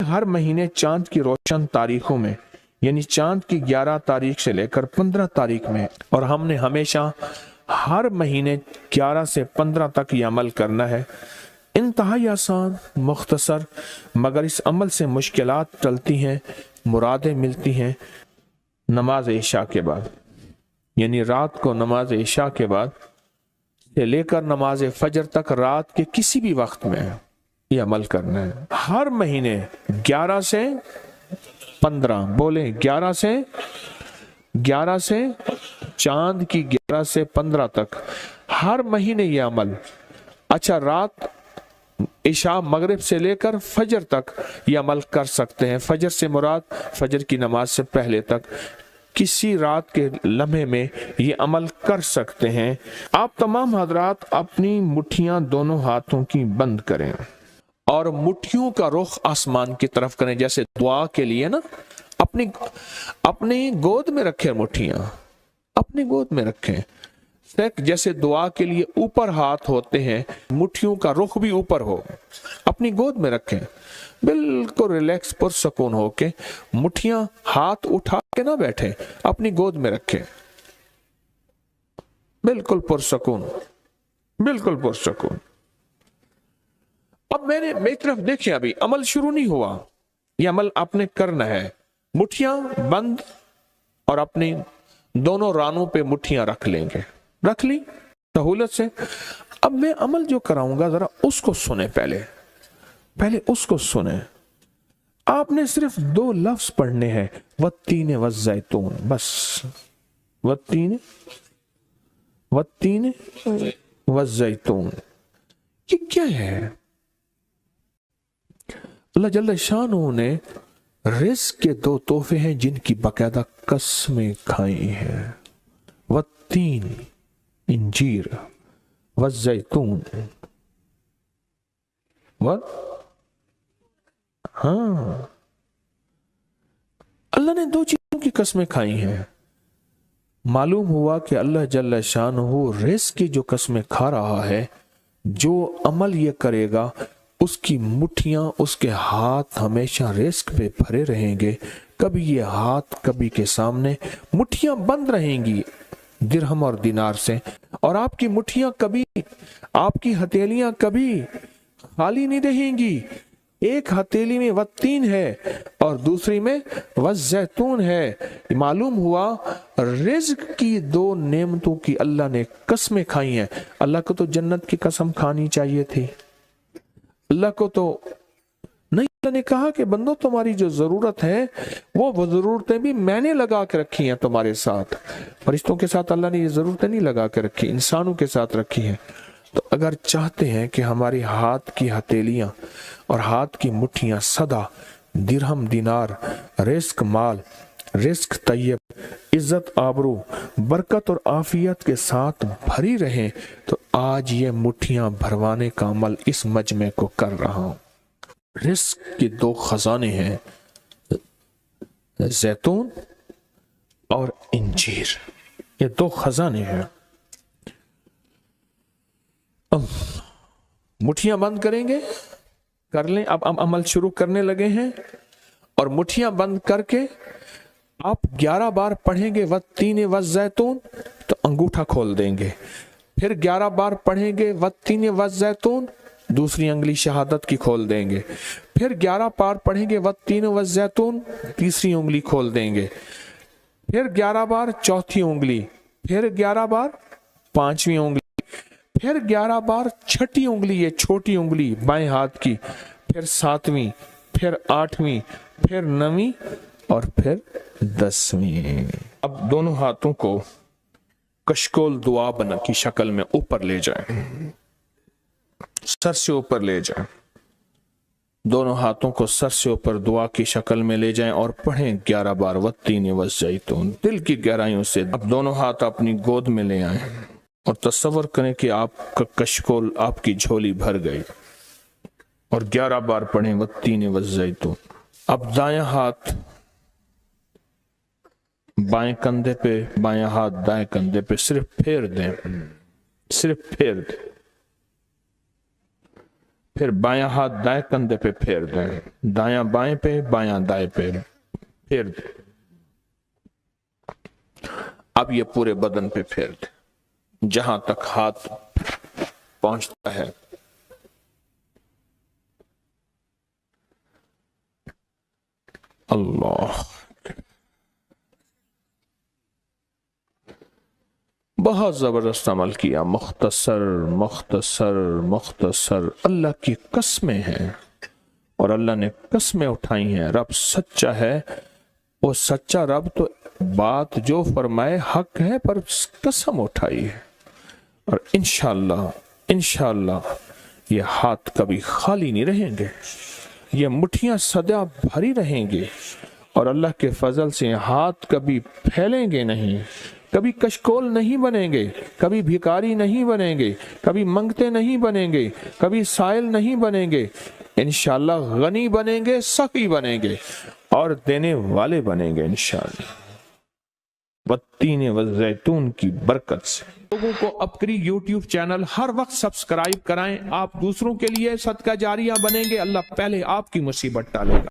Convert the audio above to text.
हर महीने चांद की रोशन तारीखों में, यानी चांद की 11 तारीख से लेकर 15 तारीख में, और हमने हमेशा हर महीने 11 से 15 तक ये अमल करना है। इंतहाई आसान, मुख्तसर, मगर इस अमल से मुश्किलात टलती हैं, मुरादें मिलती हैं। नमाज इशा के बाद, यानी रात को नमाज इशा के बाद से लेकर नमाज फजर तक रात के किसी भी वक्त में ये अमल करना है। हर महीने 11 से 15, बोले 11 से चांद की 11 से 15 तक हर महीने ये अमल। अच्छा, रात इशा मगरिब से लेकर फजर तक ये अमल कर सकते हैं। फजर से मुराद फजर की नमाज से पहले तक किसी रात के लम्हे में ये अमल कर सकते हैं। आप तमाम हजरात अपनी मुट्ठियां दोनों हाथों की बंद करें और मुट्ठियों का रुख आसमान की तरफ करें, जैसे दुआ के लिए ना अपनी गोद में रखें, मुट्ठियां अपनी गोद में रखें। जैसे दुआ के लिए ऊपर हाथ होते हैं, मुट्ठियों का रुख भी ऊपर हो, अपनी गोद में रखें। बिल्कुल रिलैक्स पुरसकून होके, मुट्ठियां हाथ उठा के ना बैठे, अपनी गोद में रखें, बिल्कुल पुरसकून, बिल्कुल पुरसकून। अब मेरी तरफ देखिए, अभी अमल शुरू नहीं हुआ, यह अमल आपने करना है। मुट्ठियां बंद और अपनी दोनों रानों पे मुट्ठियां रख लेंगे, रख ली सहूलत से। अब मैं अमल जो कराऊंगा जरा उसको सुने, पहले उसको सुने। आपने सिर्फ 2 लफ्ज पढ़ने हैं, वत्तीन वज़ैतून, बस वत्तीन वज़ैतून। ये क्या है? अल्लाह जल्ल शानहू ने रिज़्क़ के 2 तोहफे हैं जिनकी बाकायदा कसमें खाई हैं। वत्तीन इंजीर, वज़ैतून, हाँ, अल्लाह ने 2 चीजों की कसमें खाई हैं। मालूम हुआ कि अल्लाह जल्ल शानहू रिज़्क़ की जो कसमें खा रहा है, जो अमल ये करेगा उसकी मुट्ठियां, उसके हाथ हमेशा रिज़्क़ पे भरे रहेंगे। कभी ये हाथ कभी के सामने, मुट्ठियां बंद रहेंगी दिरहम और दिनार से, और आपकी मुट्ठियां कभी, आपकी हथेलियां कभी खाली नहीं रहेंगी। एक हथेली में वत्तीन है और दूसरी में वज़ैतून है। मालूम हुआ रिज़्क़ की 2 नेमतों की अल्लाह ने कसमें खाई हैं। अल्लाह को तो जन्नत की कसम खानी चाहिए थी, अल्लाह को तो नहीं। अल्लाह ने कहा कि बंदो, तुम्हारी जो जरूरत है वो जरूरतें भी मैंने लगा के रखी हैं तुम्हारे साथ। फरिश्तों के साथ अल्लाह ने ये जरूरतें नहीं लगा के रखी, इंसानों के साथ रखी हैं। तो अगर चाहते हैं कि हमारी हाथ की हथेलियां और हाथ की मुट्ठियां सदा दिरहम, दिनार, रिज़्क़ माल, रिज़्क़ तैयब, इज्जत, आबरू, बरकत और आफियत के साथ भरी रहें, तो आज ये मुट्ठियां भरवाने का अमल इस मजमे को कर रहा हूं। रिज़्क़ के 2 खजाने हैं, जैतून और इंजीर, ये 2 खजाने हैं। मुट्ठियां बंद करेंगे, कर लें। अब हम अमल शुरू करने लगे हैं, और मुट्ठियां बंद करके आप 11 बार पढ़ेंगे वत्तीन वज़ैतून, तो अंगूठा खोल देंगे। फिर 11 बार पढ़ेंगे वत्तीन वज़ैतून, दूसरी अंगली शहादत की खोल देंगे। फिर 11 बार पढ़ेंगे वत्तीन वज़ैतून, तीसरी उंगली खोल देंगे। फिर 11 बार चौथी उंगली, फिर 11 बार पांचवी उंगली, फिर 11 बार छठी उंगली, ये छोटी उंगली बाएं हाथ की, फिर 7वीं, फिर 8वीं, फिर 9वीं और फिर 10वीं। अब दोनों हाथों को कशकोल दुआ बना की शक्ल में ऊपर ले जाएं, सर से ऊपर ले जाएं। दोनों हाथों को सर से ऊपर दुआ की शक्ल में ले जाएं और पढ़ें 11 बार वत्तीन वज़ैतून, दिल की गहराइयों से। अब दोनों हाथ अपनी गोद में ले आएं और तस्वर करें कि आपका कशकोल, आपकी झोली भर गई, और 11 बार पढ़ें वत्तीन वज़ैतून। अब दायां हाथ बाएं कंधे पे, बायां हाथ दाएं कंधे पे, सिर्फ फेर दें, सिर्फ फेर दें। پھر بایاں ہاتھ دائیں کندھے پہ پھیر دیں، دایاں بائیں پہ، بایاں دائیں پہ پھیر دیں۔ اب یہ پورے بدن پہ پھیر دیں جہاں تک ہاتھ پہنچتا ہے۔ اللہ، بہت زبردست عمل کیا، مختصر مختصر مختصر۔ اللہ کی قسمیں ہیں اور اللہ نے قسمیں اٹھائی ہیں۔ رب سچا ہے، وہ سچا رب تو بات جو فرمائے حق ہے، پر قسم اٹھائی ہے۔ اور انشاءاللہ یہ ہاتھ کبھی خالی نہیں رہیں گے، یہ مٹھیاں سدا بھری رہیں گے، اور اللہ کے فضل سے ہاتھ کبھی پھیلیں گے نہیں، کبھی کشکول نہیں بنیں گے، کبھی بھکاری نہیں بنیں گے، کبھی منگتے نہیں بنیں گے، کبھی سائل نہیں بنیں گے، انشاءاللہ غنی بنیں گے، سخی بنیں گے اور دینے والے بنیں گے انشاءاللہ، والتین والزیتون کی برکت سے۔ لوگوں کو اپکری یوٹیوب چینل ہر وقت سبسکرائب کرائیں، آپ دوسروں کے لیے صدقہ جاریہ بنیں گے، اللہ پہلے آپ کی مصیبت ٹالے گا۔